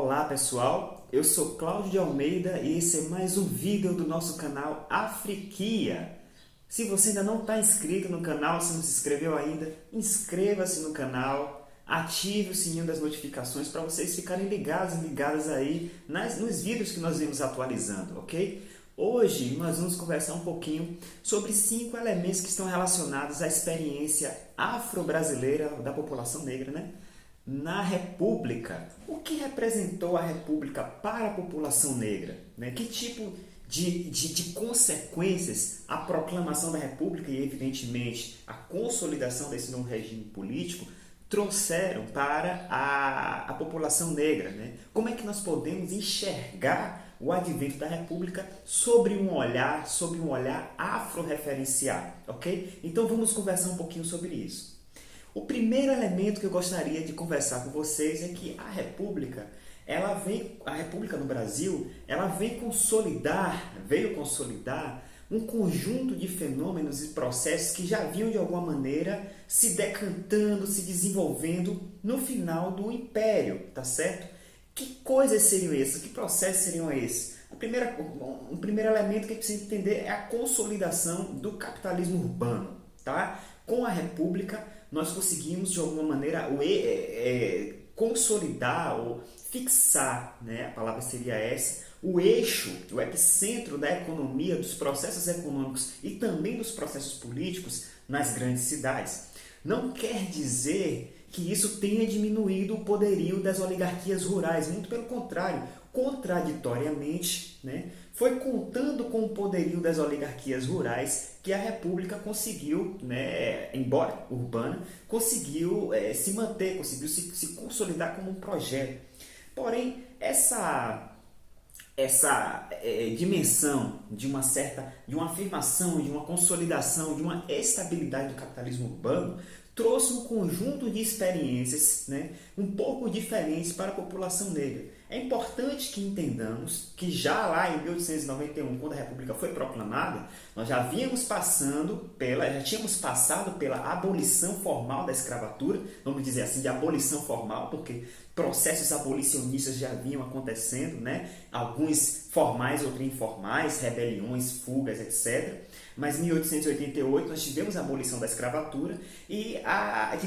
Olá pessoal, eu sou Cláudio de Almeida e esse é mais um vídeo do nosso canal Afriquia. Se você ainda não está inscrito no canal, se não se inscreveu ainda, inscreva-se no canal, ative o sininho das notificações para vocês ficarem ligados e ligadas aí nos vídeos que nós vamos atualizando, ok? Hoje nós vamos conversar um pouquinho sobre 5 elementos que estão relacionados à experiência afro-brasileira da população negra, né? Na República. O que representou a República para a população negra? Né? Que tipo de consequências a proclamação da República e, evidentemente, a consolidação desse novo regime político trouxeram para a população negra? Né? Como é que nós podemos enxergar o advento da República sobre um olhar afro-referencial? Ok? Então vamos conversar um pouquinho sobre isso. O primeiro elemento que eu gostaria de conversar com vocês é que a República no Brasil, ela veio consolidar um conjunto de fenômenos e processos que já vinham de alguma maneira se decantando, se desenvolvendo no final do Império, tá certo? Que coisas seriam essas? Que processos seriam esses? O primeiro elemento que a gente precisa entender é a consolidação do capitalismo urbano, tá? Com a República, nós conseguimos, de alguma maneira, consolidar ou fixar, né, a palavra seria essa, o eixo, o epicentro da economia, dos processos econômicos e também dos processos políticos nas grandes cidades. Não quer dizer que isso tenha diminuído o poderio das oligarquias rurais, muito pelo contrário, contraditoriamente, né, foi contando com o poderio das oligarquias rurais que a República conseguiu, né, embora urbana, conseguiu se manter, conseguiu se consolidar como um projeto. Porém, essa dimensão de uma afirmação, de uma consolidação, de uma estabilidade do capitalismo urbano trouxe um conjunto de experiências, né, um pouco diferentes para a população negra. É importante que entendamos que já lá em 1891, quando a República foi proclamada, nós já tínhamos passado pela abolição formal da escravatura, vamos dizer assim, de abolição formal, porque processos abolicionistas já vinham acontecendo, né? Alguns formais, outros informais, rebeliões, fugas, etc. Mas em 1888 nós tivemos a abolição da escravatura e a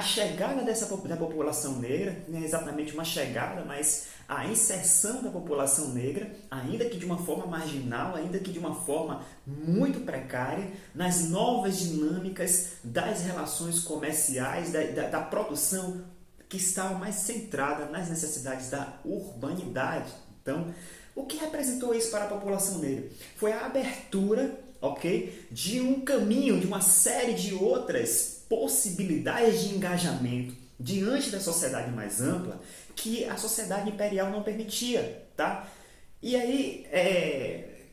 chegada da população negra, não é exatamente uma chegada, mas a inserção da população negra, ainda que de uma forma marginal, ainda que de uma forma muito precária, nas novas dinâmicas das relações comerciais, da produção que estava mais centrada nas necessidades da urbanidade. Então, o que representou isso para a população negra? Foi a abertura, ok, de um caminho, de uma série de outras possibilidades de engajamento diante da sociedade mais ampla que a sociedade imperial não permitia, tá? E aí,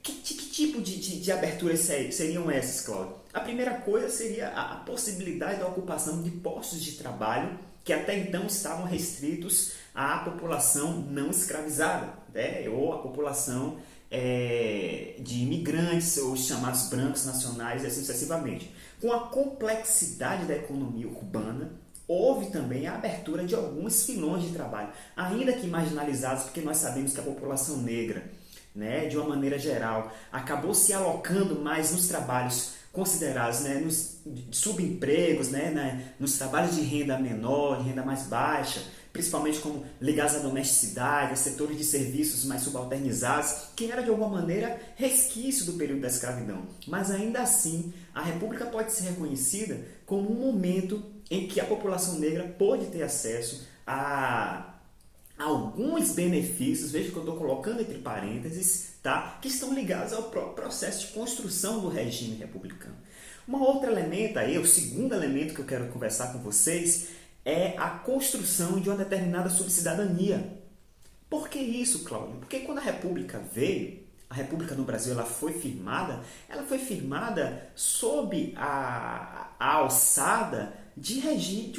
que tipo de aberturas seriam essas, Cláudio? A primeira coisa seria a possibilidade da ocupação de postos de trabalho que até então estavam restritos à população não escravizada, né? Ou à população de imigrantes, ou os chamados brancos nacionais, e assim sucessivamente. Com a complexidade da economia urbana, houve também a abertura de alguns filões de trabalho, ainda que marginalizados, porque nós sabemos que a população negra, né, de uma maneira geral, acabou se alocando mais nos trabalhos considerados, né, nos subempregos, né, nos trabalhos de renda menor, de renda mais baixa, principalmente como ligados à domesticidade, a setores de serviços mais subalternizados, que era de alguma maneira resquício do período da escravidão. Mas ainda assim, a República pode ser reconhecida como um momento em que a população negra pôde ter acesso a alguns benefícios, veja que eu estou colocando entre parênteses, tá? Que estão ligados ao próprio processo de construção do regime republicano. Um outro elemento aí, o segundo elemento que eu quero conversar com vocês, é a construção de uma determinada subcidadania. Por que isso, Cláudio? Porque quando a República veio, a República no Brasil ela foi firmada sob a alçada de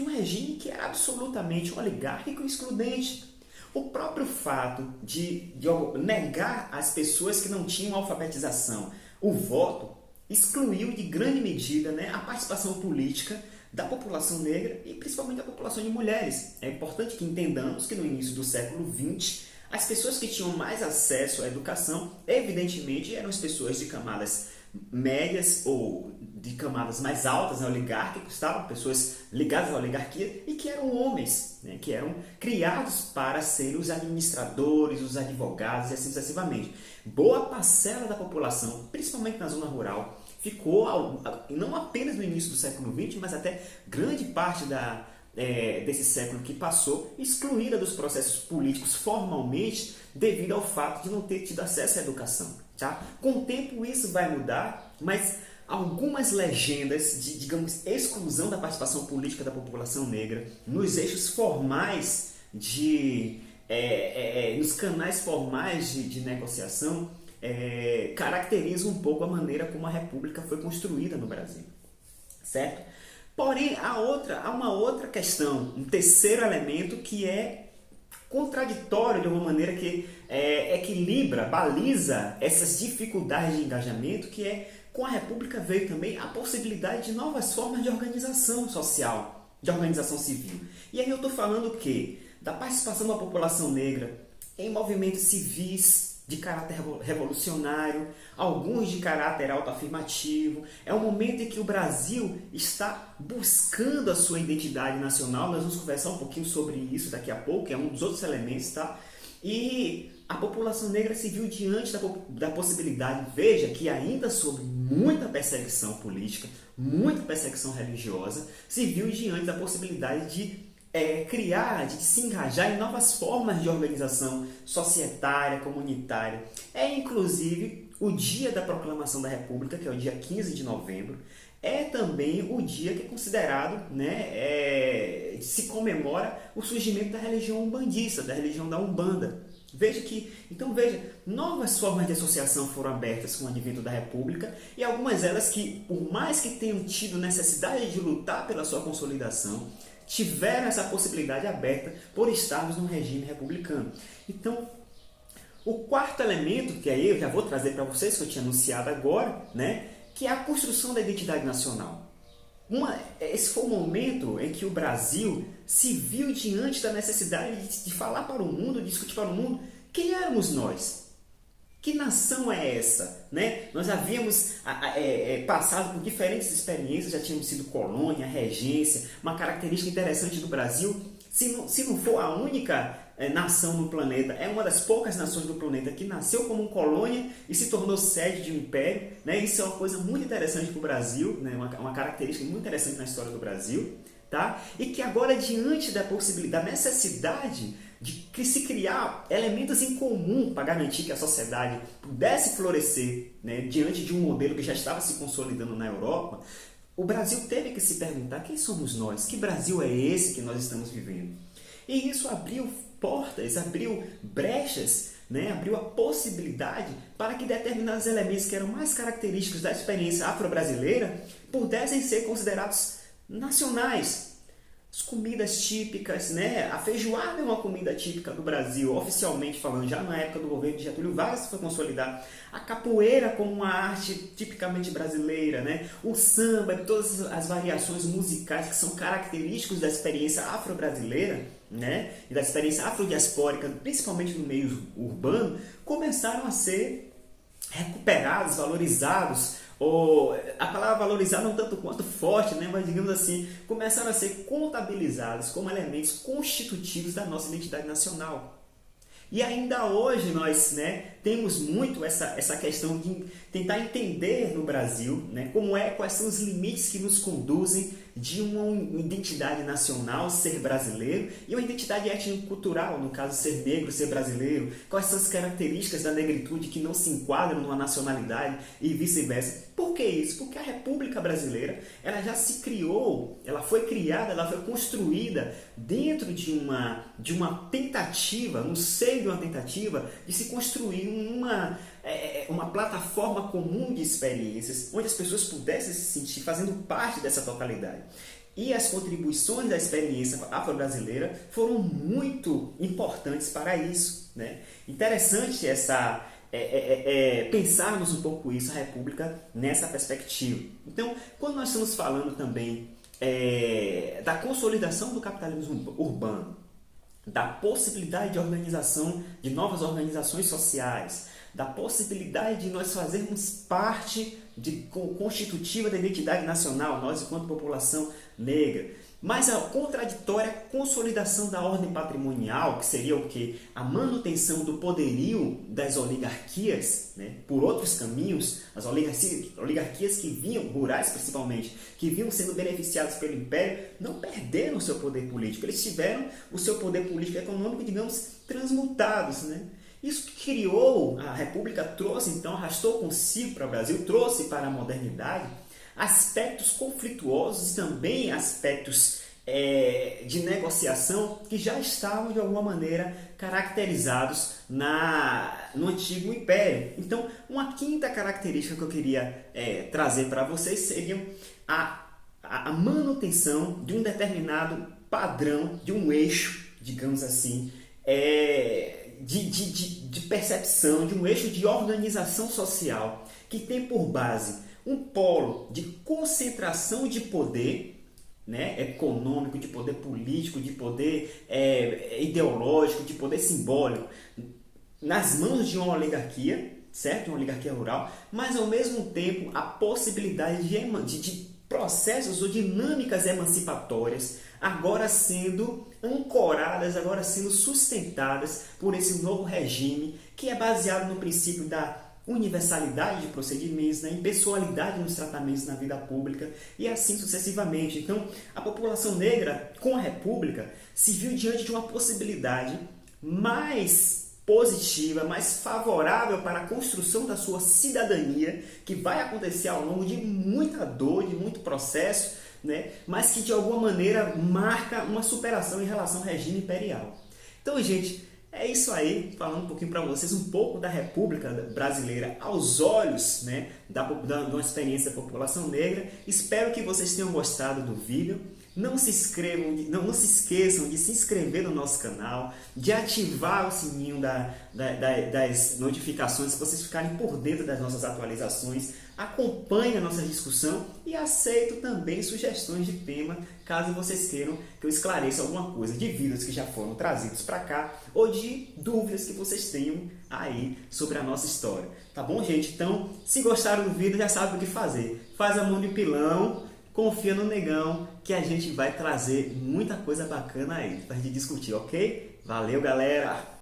um regime que era absolutamente oligárquico e excludente. O próprio fato de negar às pessoas que não tinham alfabetização o voto excluiu de grande medida, né, a participação política da população negra e principalmente da população de mulheres. É importante que entendamos que no início do século XX, as pessoas que tinham mais acesso à educação, evidentemente, eram as pessoas de camadas médias ou de camadas mais altas, né, oligárquicos, pessoas ligadas à oligarquia e que eram homens, né, que eram criados para serem os administradores, os advogados e assim sucessivamente. Boa parcela da população, principalmente na zona rural, ficou, não apenas no início do século XX, mas até grande parte desse século que passou, excluída dos processos políticos formalmente devido ao fato de não ter tido acesso à educação. Tá? Com o tempo isso vai mudar, mas algumas legendas de, digamos, exclusão da participação política da população negra nos eixos formais, nos canais formais de negociação, caracterizam um pouco a maneira como a República foi construída no Brasil. Certo? Porém, há uma outra questão, um terceiro elemento que é contraditório de uma maneira que equilibra, baliza essas dificuldades de engajamento, que com a República veio também a possibilidade de novas formas de organização social, de organização civil. E aí eu estou falando o quê? Da participação da população negra em movimentos civis de caráter revolucionário, alguns de caráter autoafirmativo. É um momento em que o Brasil está buscando a sua identidade nacional. Nós vamos conversar um pouquinho sobre isso daqui a pouco, é um dos outros elementos, tá? E a população negra se viu diante da possibilidade, veja, que ainda sob muita perseguição política, muita perseguição religiosa, se viu diante da possibilidade de criar, de se engajar em novas formas de organização societária, comunitária. Inclusive o dia da proclamação da República, que é o dia 15 de novembro, é também o dia que é considerado, se comemora o surgimento da religião umbandista, da religião da Umbanda. Veja, novas formas de associação foram abertas com o advento da República e algumas delas que, por mais que tenham tido necessidade de lutar pela sua consolidação, tiveram essa possibilidade aberta por estarmos num regime republicano. Então, o quarto elemento, que aí eu já vou trazer para vocês, que eu tinha anunciado agora, que é a construção da identidade nacional. Esse foi o momento em que o Brasil se viu diante da necessidade de falar para o mundo, de discutir para o mundo quem éramos nós. Que nação é essa? Nós havíamos passado por diferentes experiências, já tínhamos sido colônia, regência. Uma característica interessante do Brasil, se não for a única nação no planeta, é uma das poucas nações do planeta que nasceu como colônia e se tornou sede de um império. Isso é uma coisa muito interessante para o Brasil, uma característica muito interessante na história do Brasil. Tá? E que agora, diante da possibilidade, da necessidade de se criar elementos em comum para garantir que a sociedade pudesse florescer, diante de um modelo que já estava se consolidando na Europa, o Brasil teve que se perguntar quem somos nós, que Brasil é esse que nós estamos vivendo. E isso abriu portas, abriu brechas, abriu a possibilidade para que determinados elementos que eram mais característicos da experiência afro-brasileira pudessem ser considerados nacionais. As comidas típicas, a feijoada é uma comida típica do Brasil, oficialmente falando, já na época do governo de Getúlio Vargas foi consolidado. A capoeira como uma arte tipicamente brasileira, o samba, todas as variações musicais que são característicos da experiência afro-brasileira, e da experiência afrodiaspórica, principalmente no meio urbano, começaram a ser recuperados, valorizados. A palavra valorizar não tanto quanto forte, mas digamos assim, começaram a ser contabilizados como elementos constitutivos da nossa identidade nacional. E ainda hoje nós temos muito essa questão de tentar entender no Brasil quais são os limites que nos conduzem de uma identidade nacional, ser brasileiro, e uma identidade étnico-cultural, no caso ser negro, ser brasileiro, quais são as características da negritude que não se enquadram numa nacionalidade e vice-versa. Por que isso? Porque a República Brasileira ela já se criou, ela foi criada, ela foi construída dentro de uma tentativa, no seio de uma tentativa de se construir uma plataforma comum de experiências, onde as pessoas pudessem se sentir fazendo parte dessa totalidade. E as contribuições da experiência afro-brasileira foram muito importantes para isso. Interessante pensarmos um pouco isso, a República, nessa perspectiva. Então, quando nós estamos falando também da consolidação do capitalismo urbano, da possibilidade de organização de novas organizações sociais, da possibilidade de nós fazermos parte constitutiva da identidade nacional, nós enquanto população negra, mas a contraditória consolidação da ordem patrimonial, que seria o quê? A manutenção do poderio das oligarquias, né? Por outros caminhos, as oligarquias que vinham, rurais principalmente, que vinham sendo beneficiadas pelo Império, não perderam o seu poder político, eles tiveram o seu poder político e econômico, digamos, transmutados, né? Isso que criou, a República trouxe, então, arrastou consigo para o Brasil, trouxe para a modernidade aspectos conflituosos e também aspectos de negociação que já estavam, de alguma maneira, caracterizados no antigo Império. Então, uma quinta característica que eu queria trazer para vocês seria a manutenção de um determinado padrão, de um eixo, digamos assim, de percepção, de um eixo de organização social que tem por base um polo de concentração de poder, né, econômico, de poder político, de poder ideológico, de poder simbólico, nas mãos de uma oligarquia, certo? Uma oligarquia rural, mas ao mesmo tempo a possibilidade de processos ou dinâmicas emancipatórias agora sendo ancoradas, agora sendo sustentadas por esse novo regime que é baseado no princípio da universalidade de procedimentos, da impessoalidade nos tratamentos na vida pública e assim sucessivamente. Então, a população negra, com a República, se viu diante de uma possibilidade mais positiva, mais favorável para a construção da sua cidadania, que vai acontecer ao longo de muita dor, de muito processo, né? Mas que de alguma maneira marca uma superação em relação ao regime imperial. Então, gente, é isso aí, falando um pouquinho para vocês um pouco da República Brasileira aos olhos, né, de uma experiência da população negra. Espero que vocês tenham gostado do vídeo. Não se esqueçam de se inscrever no nosso canal, de ativar o sininho das notificações para vocês ficarem por dentro das nossas atualizações. Acompanhe a nossa discussão e aceito também sugestões de tema, caso vocês queiram que eu esclareça alguma coisa de vídeos que já foram trazidos para cá ou de dúvidas que vocês tenham aí sobre a nossa história. Tá bom, gente? Então, se gostaram do vídeo, já sabe o que fazer. Faz a mão de pilão, confia no negão, que a gente vai trazer muita coisa bacana aí para a gente discutir, ok? Valeu, galera!